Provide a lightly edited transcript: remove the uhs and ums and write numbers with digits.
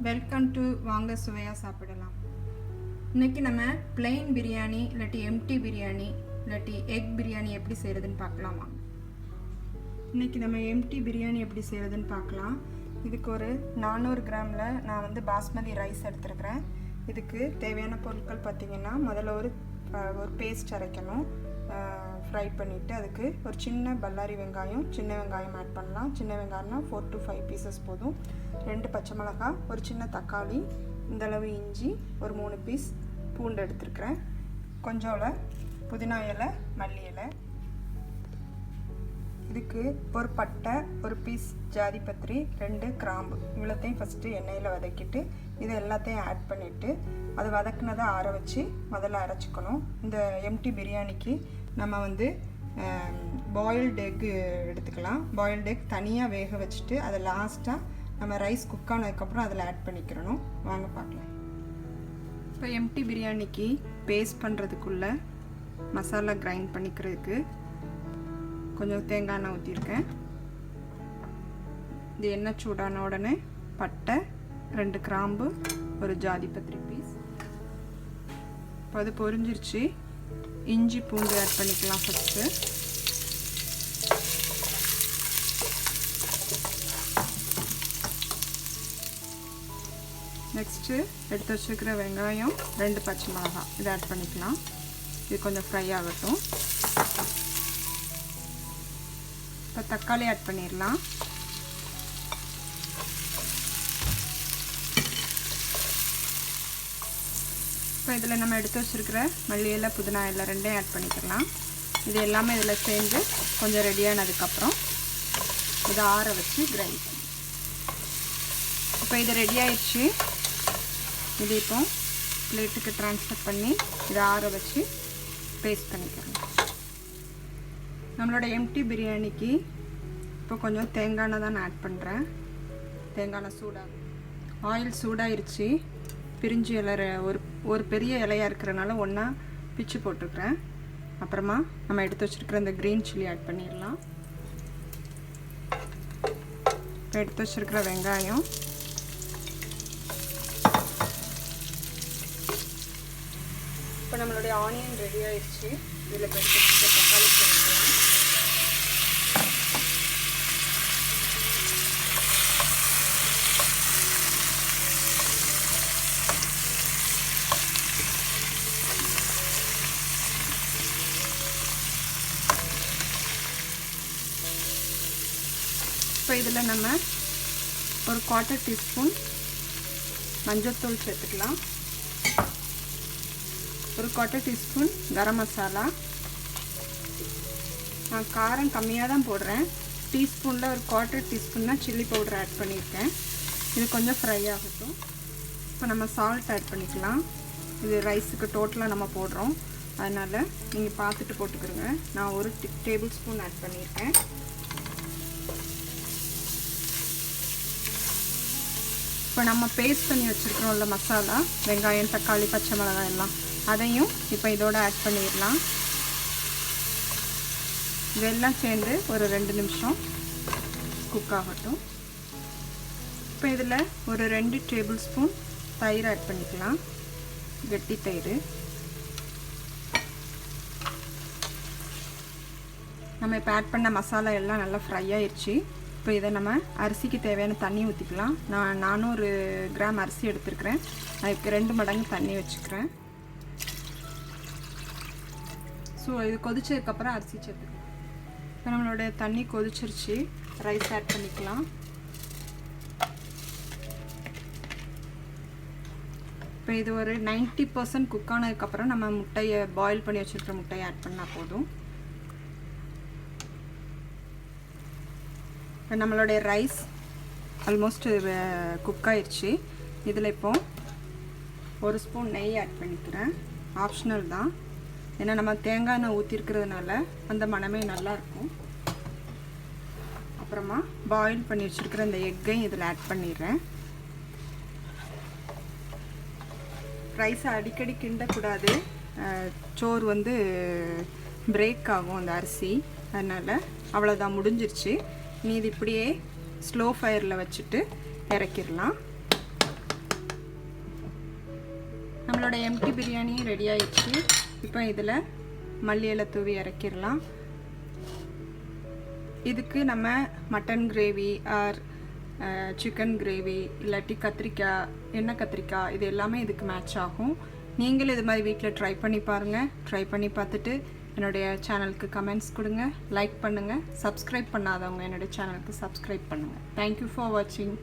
Welcome to வாங்க சுவையாக சாப்பிடலாம். இன்றைக்கி நம்ம பிளெயின் பிரியாணி இல்லாட்டி எம்டி பிரியாணி இல்லாட்டி எக் பிரியாணி எப்படி செய்கிறதுன்னு பார்க்கலாமா. இன்றைக்கி நம்ம எம்டி பிரியாணி எப்படி செய்கிறதுன்னு பார்க்கலாம். இதுக்கு ஒரு 400 கிராமில் நான் பாஸ்மதி ரைஸ் எடுத்துருக்கிறேன். இதுக்கு தேவையான பொருட்கள் பார்த்திங்கன்னா, முதல்ல ஒரு பேஸ்ட் அரைக்கணும். ஃப்ரை பண்ணிவிட்டு அதுக்கு ஒரு சின்ன பல்லாரி வெங்காயம், சின்ன வெங்காயம் ஆட் பண்ணலாம். சின்ன வெங்காயம்னா 4 to 5 பீசஸ் போதும். 2 பச்சை மிளகாய், ஒரு சின்ன தக்காளி, இந்தளவு இஞ்சி, ஒரு 3 பீஸ் பூண்டு எடுத்துருக்கிறேன். கொஞ்சம் புதினா இலை, மல்லி இலை. இதுக்கு ஒரு பட்டை, ஒரு பீஸ் ஜாதிபத்திரி, 2 கிராம்பு. இவ்வளோத்தையும் ஃபஸ்ட்டு எண்ணெயில் வதக்கிட்டு இதை எல்லாத்தையும் ஆட் பண்ணிவிட்டு அது வதக்குனதை ஆற வச்சு முதல்ல அரைச்சிக்கணும். இந்த எம்டி பிரியாணிக்கு நம்ம பாயில்டு எக்கு எடுத்துக்கலாம். பாயில்டு எக் தனியாக வேக வச்சுட்டு அதை லாஸ்ட்டாக நம்ம ரைஸ் குக் ஆனதுக்கப்புறம் அதில் ஆட் பண்ணிக்கிறணும். வாங்க பார்க்கலாம். இப்போ எம்டி பிரியாணிக்கு பேஸ்ட் பண்ணுறதுக்குள்ள மசாலா கிரைண்ட் பண்ணிக்கிறதுக்கு கொஞ்சம் தேங்காய் எண்ணெய் ஊற்றிருக்கேன். இது எண்ணெய் சூடான உடனே பட்டை, 2 கிராம்பு, ஒரு ஜாதிபத்திரி பீஸ். இப்போ அது பொரிஞ்சிருச்சு. இஞ்சி பூண்டு ஆட் பண்ணிக்கலாம் ஃபஸ்ட்டு. நெக்ஸ்ட்டு எடுத்து வச்சுருக்கிற வெங்காயம், 2 பச்சை மிளகாய் இதை ஆட் பண்ணிக்கலாம். இது கொஞ்சம் ஃப்ரை ஆகட்டும். இப்போ தக்காளி ஆட் பண்ணிடலாம். இப்போ இதில் நம்ம எடுத்து வச்சுருக்கிற மல்லி இலை, புதினா இலை ரெண்டையும் ஆட் பண்ணிக்கலாம். இது எல்லாமே இதில் சேர்ந்து கொஞ்சம் ரெடியானதுக்கப்புறம் இதை ஆற வச்சு கிரைண்ட் பண்ணி. இப்போ இது ரெடி ஆயிடுச்சு. இது இப்போ பிளேட்டுக்கு ட்ரான்ஸ்ஃபர் பண்ணி இதை ஆற வச்சு பேஸ்ட் பண்ணிக்கலாம். நம்மளோட எம்டி பிரியாணிக்கு இப்போ கொஞ்சம் தேங்காய் எண்ணெய் தான் நான் ஆட் பண்ணுறேன். தேங்காய் எண்ணெய் சூடாக, ஆயில் சூடாயிருச்சு. பிரிஞ்சு இலை ஒரு பெரிய இலையாக இருக்கிறனால ஒன்றா பிச்சு போட்டுக்கிறேன். அப்புறமா நம்ம எடுத்து வச்சுருக்கிற இந்த க்ரீன் சில்லி ஆட் பண்ணிடலாம். இப்போ எடுத்து வச்சுருக்கிற வெங்காயம், இப்போ நம்மளுடைய ஆனியன் ரெடி ஆயிடுச்சு. இதில் இப்போ எடுத்து வச்சுருக்க தக்காளி சேர்க்கலாம். இப்போ இதில் நம்ம ஒரு 1/4 டீஸ்பூன் மஞ்சள்தூள் சேர்த்துக்கலாம். ஒரு 1/4 டீஸ்பூன் கரம் மசாலா. நான் காரம் கம்மியாக தான் போடுறேன். டீஸ்பூனில் ஒரு 1/4 டீஸ்பூன் தான் சில்லி பவுடர் ஆட் பண்ணியிருக்கேன். இது கொஞ்சம் ஃப்ரை ஆகட்டும். இப்போ நம்ம சால்ட் ஆட் பண்ணிக்கலாம். இது ரைஸுக்கு டோட்டலாக நம்ம போடுறோம், அதனால் நீங்கள் பார்த்துட்டு போட்டுக்கிறோங்க. நான் ஒரு டேபிள் ஸ்பூன் ஆட் பண்ணியிருக்கேன். இப்போ நம்ம பேஸ்ட் பண்ணி வச்சுருக்கிறோம்ல மசாலா, வெங்காயம், தக்காளி, பச்சை மிளகாய் எல்லாம், அதையும் இப்போ இதோட ஆட் பண்ணிடலாம். இதெல்லாம் சேர்ந்து ஒரு 2 நிமிஷம் குக் ஆகட்டும். இப்போ இதில் ஒரு 2 டேபிள் ஸ்பூன் தயிர் ஆட் பண்ணிக்கலாம், கெட்டி தயிர். நம்ம இப்போ ஆட் பண்ண மசாலா எல்லாம் நல்லா ஃப்ரை ஆயிடுச்சு. இப்போ இதை நம்ம அரிசிக்கு தேவையான தண்ணி ஊற்றிக்கலாம். நான் 400 கிராம் அரிசி எடுத்துருக்கிறேன். அதுக்கு 2 மடங்கு தண்ணி வச்சுக்கிறேன். ஸோ இது கொதிச்சதுக்கப்புறம் அரிசி சேர்த்துக்கலாம். இப்போ நம்மளோட தண்ணி கொதிச்சிருச்சு. ரைஸ் ஆட் பண்ணிக்கலாம். இப்போ இது ஒரு 90% குக் ஆனதுக்கப்புறம் நம்ம முட்டையை பாயில் பண்ணி வச்சுருக்கிற முட்டையை ஆட் பண்ணால் போதும். இப்போ நம்மளுடைய ரைஸ் ஆல்மோஸ்ட் குக் ஆயிடுச்சு. இதில் இப்போ 1 ஸ்பூன் நெய் ஆட் பண்ணிக்கிறேன். ஆப்ஷனல் தான், ஏன்னா நம்ம தேங்காய் எண்ணெய் ஊற்றிருக்கிறதுனால அந்த மணமே நல்லாயிருக்கும். அப்புறமா பாயில் பண்ணி வச்சுருக்கிற இந்த எக்கையும் இதில் ஆட் பண்ணிடுறேன். ரைஸை அடிக்கடி கிண்டக்கூடாது, சோறு பிரேக் ஆகும் அந்த அரிசி. அதனால் அவ்வளோதான், முடிஞ்சிருச்சு. மீதி இப்படியே ஸ்லோ ஃபயரில் வச்சுட்டு இறக்கிடலாம். நம்மளோட எம்டி பிரியாணி ரெடி ஆயிடுச்சு. இப்போ இதில் மல்லி இலை தூவி இறக்கிடலாம். இதுக்கு நம்ம mutton gravy or chicken gravy இல்லாட்டி கத்திரிக்காய், எண்ணெய் கத்திரிக்காய், இது எல்லாமே இதுக்கு மேட்ச் ஆகும். நீங்களும் இது மாதிரி வீட்டில் ட்ரை பண்ணி பாருங்கள். ட்ரை பண்ணி பார்த்துட்டு என்னுடைய சேனலுக்கு கமெண்ட்ஸ் கொடுங்க, லைக் பண்ணுங்கள். சப்ஸ்கிரைப் பண்ணாதவங்க என்னுடைய சேனலுக்கு சப்ஸ்கிரைப் பண்ணுங்கள். தேங்க்யூ ஃபார் வாட்சிங்.